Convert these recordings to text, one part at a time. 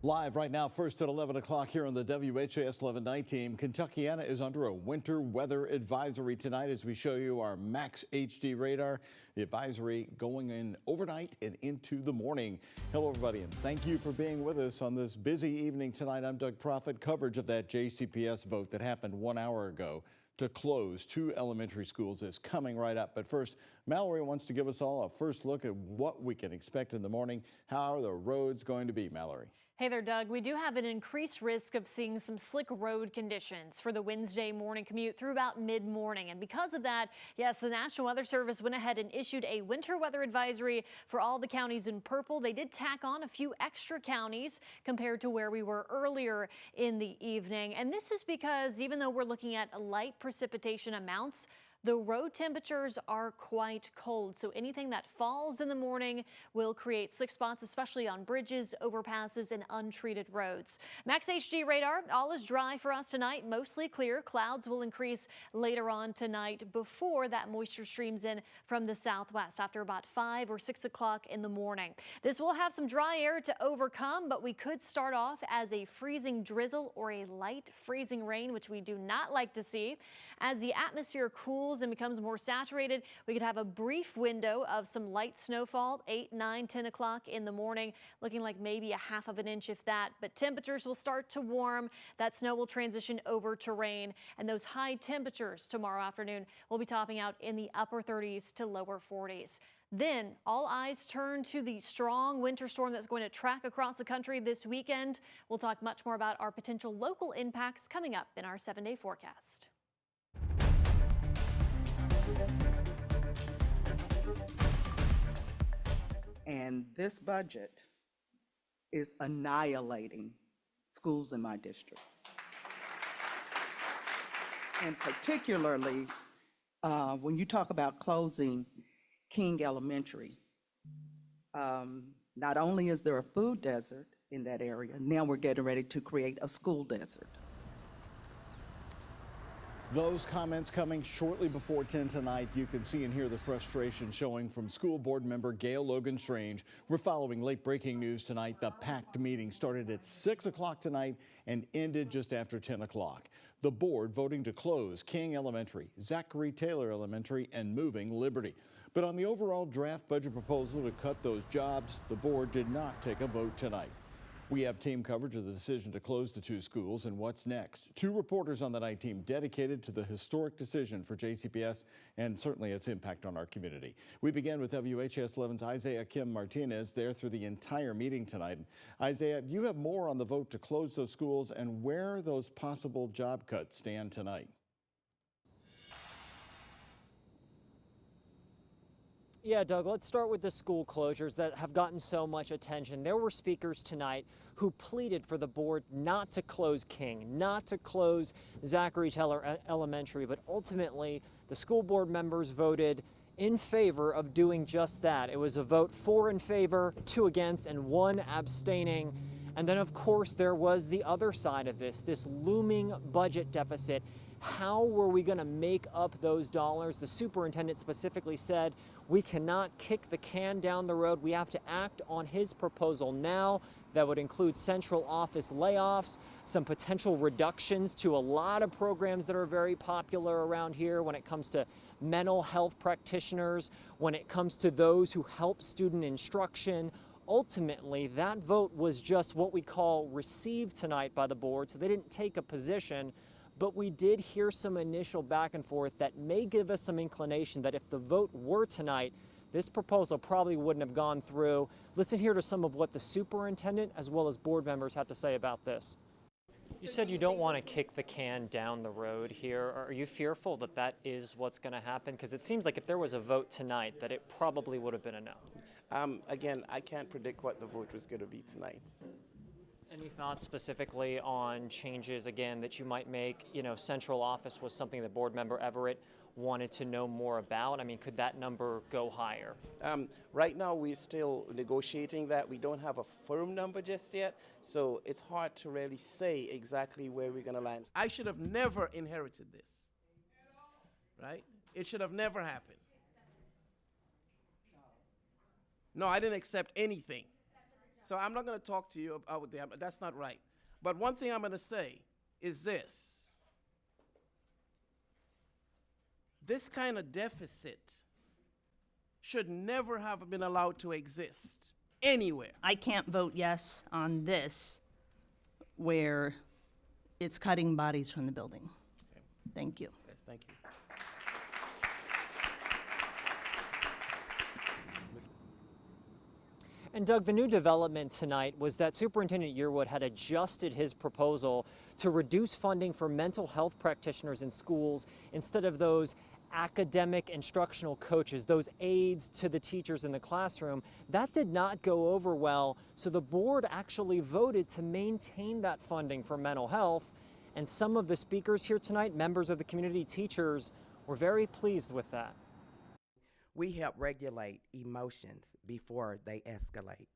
Live right now, first at 11 o'clock here on the WHAS11 night team. Kentuckiana is under a winter weather advisory tonight as we show you our max HD radar. The advisory going in overnight and into the morning. Hello, everybody, and thank you for being with us on this busy evening tonight. I'm Doug Proffitt. Coverage of that JCPS vote that happened 1 hour ago to close 2 elementary schools is coming right up. But first, Mallory wants to give us all a first look at what we can expect in the morning. How are the roads going to be, Mallory? Hey there, Doug. We do have an increased risk of seeing some slick road conditions for the Wednesday morning commute through about mid-morning. And because of that, yes, the National Weather Service went ahead and issued a winter weather advisory for all the counties in purple. They did tack on a few extra counties compared to where we were earlier in the evening. And this is because even though we're looking at light precipitation amounts, the road temperatures are quite cold, so anything that falls in the morning will create slick spots, especially on bridges, overpasses, and untreated roads. Max HD radar, all is dry for us tonight, mostly clear. Clouds will increase later on tonight before that moisture streams in from the southwest after about 5 or 6 o'clock in the morning. This will have some dry air to overcome, but we could start off as a freezing drizzle or a light freezing rain, which we do not like to see. As the atmosphere cools and becomes more saturated, we could have a brief window of some light snowfall, 8, 9, 10 o'clock in the morning, looking like maybe a half of an inch if that. But temperatures will start to warm. That snow will transition over to rain, and those high temperatures tomorrow afternoon will be topping out in the upper 30s to lower 40s. Then all eyes turn to the strong winter storm that's going to track across the country this weekend. We'll talk much more about our potential local impacts coming up in our 7-day forecast. And this budget is annihilating schools in my district. And particularly when you talk about closing King Elementary, not only is there a food desert in that area, now we're getting ready to create a school desert. Those comments coming shortly before 10 tonight. You can see and hear the frustration showing from school board member Gail Logan Strange. We're following late breaking news tonight. The packed meeting started at 6 o'clock tonight and ended just after 10 o'clock. The board voting to close King Elementary, Zachary Taylor Elementary, and moving Liberty. But on the overall draft budget proposal to cut those jobs, the board did not take a vote tonight. We have team coverage of the decision to close the 2 schools and what's next. 2 reporters on the night team dedicated to the historic decision for JCPS and certainly its impact on our community. We begin with WHAS11's Isaiah Kim Martinez there through the entire meeting tonight. Isaiah, do you have more on the vote to close those schools and where those possible job cuts stand tonight? Yeah, Doug, let's start with the school closures that have gotten so much attention. There were speakers tonight who pleaded for the board not to close King, not to close Zachary Taylor Elementary, but ultimately the school board members voted in favor of doing just that. It was a vote 4 in favor, 2 against, and 1 abstaining. And then, of course, there was the other side of this looming budget deficit. How were we going to make up those dollars? The superintendent specifically said, we cannot kick the can down the road. We have to act on his proposal now. That would include central office layoffs, some potential reductions to a lot of programs that are very popular around here when it comes to mental health practitioners, when it comes to those who help student instruction. Ultimately, that vote was just what we call received tonight by the board, so they didn't take a position. But we did hear some initial back and forth that may give us some inclination that if the vote were tonight, this proposal probably wouldn't have gone through. Listen here to some of what the superintendent as well as board members had to say about this. You said you don't want to kick the can down the road here. Are you fearful that that is what's going to happen? Because it seems like if there was a vote tonight, that it probably would have been a no. Again, I can't predict what the vote was going to be tonight. Any thoughts specifically on changes, again, that you might make? You know, central office was something that board member Everett wanted to know more about. I mean, could that number go higher? Right now, we're still negotiating that. We don't have a firm number just yet, so it's hard to really say exactly where we're going to land. I should have never inherited this, right? It should have never happened. No, I didn't accept anything. So I'm not going to talk to you about them. That's not right. But one thing I'm going to say is this. This kind of deficit should never have been allowed to exist anywhere. I can't vote yes on this where it's cutting bodies from the building. Okay. Thank you. Yes, thank you. And Doug, the new development tonight was that Superintendent Yearwood had adjusted his proposal to reduce funding for mental health practitioners in schools instead of those academic instructional coaches, those aides to the teachers in the classroom. That did not go over well, so the board actually voted to maintain that funding for mental health. And some of the speakers here tonight, members of the community, teachers, were very pleased with that. We help regulate emotions before they escalate.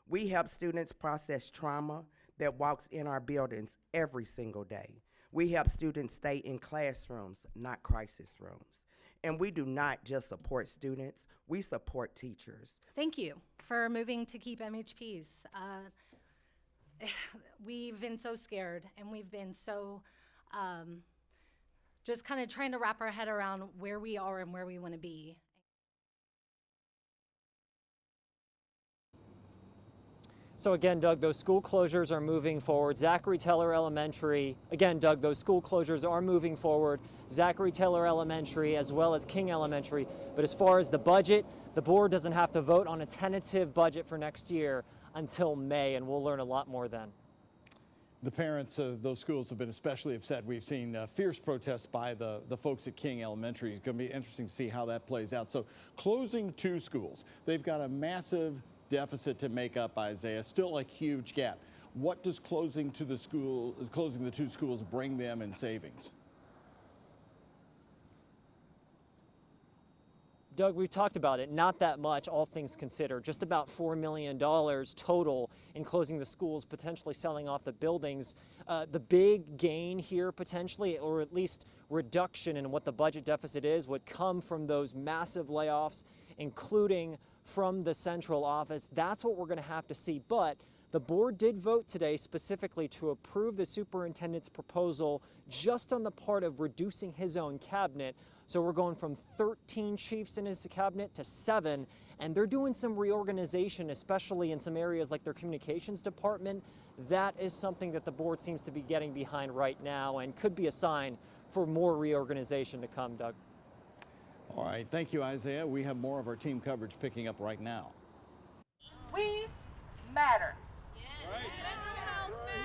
We help students process trauma that walks in our buildings every single day. We help students stay in classrooms, not crisis rooms. And we do not just support students, we support teachers. Thank you for moving to keep MHPs. We've been so scared, and we've been so just kind of trying to wrap our head around where we are and where we want to be. So again, Doug, those school closures are moving forward. Zachary Taylor Elementary, again, Doug, those school closures are moving forward. Zachary Taylor Elementary as well as King Elementary. But as far as the budget, the board doesn't have to vote on a tentative budget for next year until May, and we'll learn a lot more then. The parents of those schools have been especially upset. We've seen fierce protests by the folks at King Elementary. It's going to be interesting to see how that plays out. So closing 2 schools, they've got a massive deficit to make up, Isaiah, still a huge gap. What does closing the 2 schools bring them in savings? Doug, we've talked about it, not that much, all things considered, just about $4 million total in closing the schools, potentially selling off the buildings. The big gain here potentially, or at least reduction in what the budget deficit is, would come from those massive layoffs, including from the central office. That's what we're going to have to see. But the board did vote today specifically to approve the superintendent's proposal just on the part of reducing his own cabinet. So we're going from 13 chiefs in his cabinet to 7, and they're doing some reorganization, especially in some areas like their communications department. That is something that the board seems to be getting behind right now and could be a sign for more reorganization to come, Doug. All right, thank you, Isaiah. We have more of our team coverage picking up right now. We matter. Yes. Right.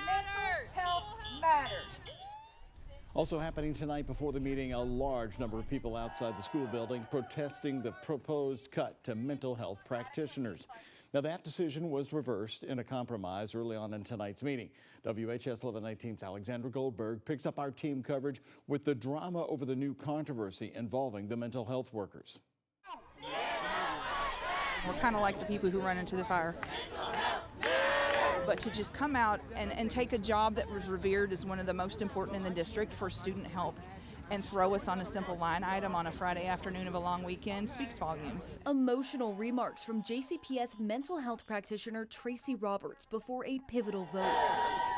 Mental health matters. Also happening tonight before the meeting, a large number of people outside the school building protesting the proposed cut to mental health practitioners. Now, that decision was reversed in a compromise early on in tonight's meeting. WHS 1119's Alexandra Goldberg picks up our team coverage with the drama over the new controversy involving the mental health workers. We're kind of like the people who run into the fire. But to just come out and take a job that was revered as one of the most important in the district for student help and throw us on a simple line item on a Friday afternoon of a long weekend speaks volumes. Emotional remarks from JCPS mental health practitioner Tracy Roberts before a pivotal vote.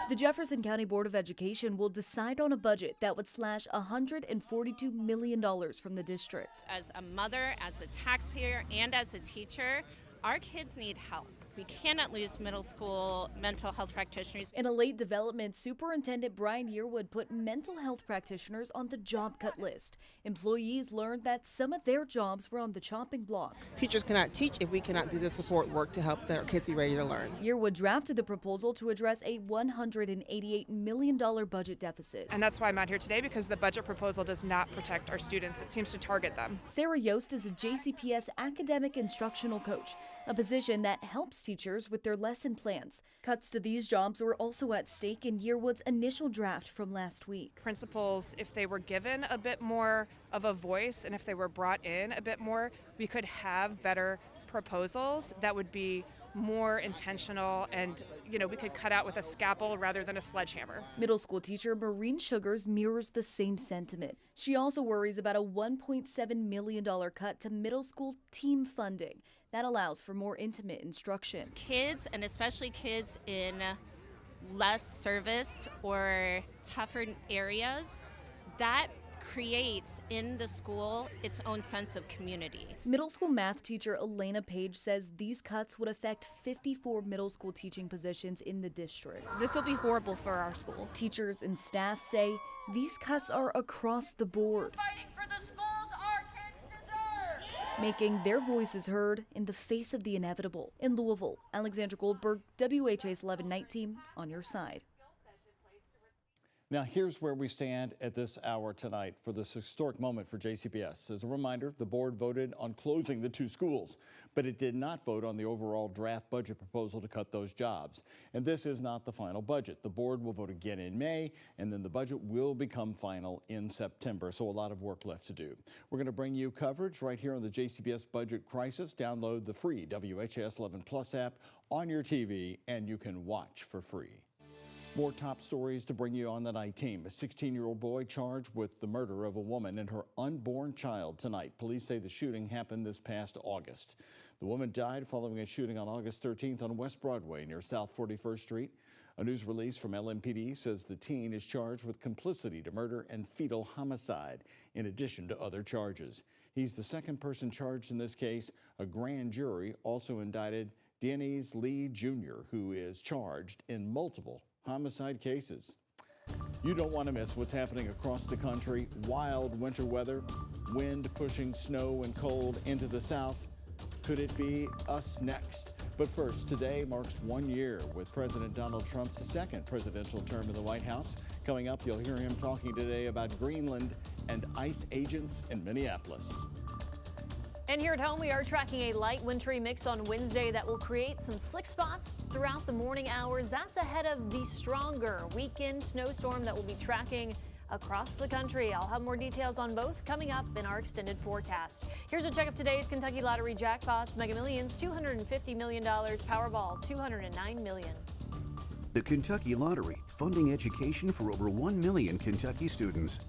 The Jefferson County Board of Education will decide on a budget that would slash $142 million from the district. As a mother, as a taxpayer, and as a teacher, our kids need help. We cannot lose middle school mental health practitioners. In a late development, Superintendent Brian Yearwood put mental health practitioners on the job cut list. Employees learned that some of their jobs were on the chopping block. Teachers cannot teach if we cannot do the support work to help their kids be ready to learn. Yearwood drafted the proposal to address a $188 million budget deficit. And that's why I'm out here today, because the budget proposal does not protect our students. It seems to target them. Sarah Yost is a JCPS academic instructional coach, a position that helps teachers with their lesson plans. Cuts to these jobs were also at stake in Yearwood's initial draft from last week. Principals, if they were given a bit more of a voice and if they were brought in a bit more, we could have better proposals that would be more intentional and, we could cut out with a scalpel rather than a sledgehammer. Middle school teacher Maureen Sugars mirrors the same sentiment. She also worries about a $1.7 million cut to middle school team funding. That allows for more intimate instruction. Kids, and especially kids in less serviced or tougher areas, that creates in the school its own sense of community. Middle school math teacher Elena Page says these cuts would affect 54 middle school teaching positions in the district. This will be horrible for our school. Teachers and staff say these cuts are across the board, Fighting for the schools our kids deserve. making their voices heard in the face of the inevitable. In Louisville, Alexandra Goldberg, WHAS 11 Night Team, on your side. Now, here's where we stand at this hour tonight for this historic moment for JCPS. As a reminder, the board voted on closing the 2 schools, but it did not vote on the overall draft budget proposal to cut those jobs. And this is not the final budget. The board will vote again in May, and then the budget will become final in September. So a lot of work left to do. We're going to bring you coverage right here on the JCPS Budget Crisis. Download the free WHAS 11 Plus app on your TV, and you can watch for free. More top stories to bring you on the night team. A 16-year-old boy charged with the murder of a woman and her unborn child tonight. Police say the shooting happened this past August. The woman died following a shooting on August 13th on West Broadway near South 41st Street. A news release from LMPD says the teen is charged with complicity to murder and fetal homicide, in addition to other charges. He's the second person charged in this case. A grand jury also indicted Denise Lee Jr., who is charged in multiple homicide cases. You don't want to miss what's happening across the country. Wild winter weather, wind pushing snow and cold into the south. Could it be us next? But first, today marks 1 year with President Donald Trump's second presidential term in the White House. Coming up, you'll hear him talking today about Greenland and ICE agents in Minneapolis. And here at home, we are tracking a light wintry mix on Wednesday that will create some slick spots throughout the morning hours. That's ahead of the stronger weekend snowstorm that we'll be tracking across the country. I'll have more details on both coming up in our extended forecast. Here's a check of today's Kentucky Lottery jackpots. Mega Millions, $250 million. Powerball, $209 million. The Kentucky Lottery, funding education for over 1 million Kentucky students.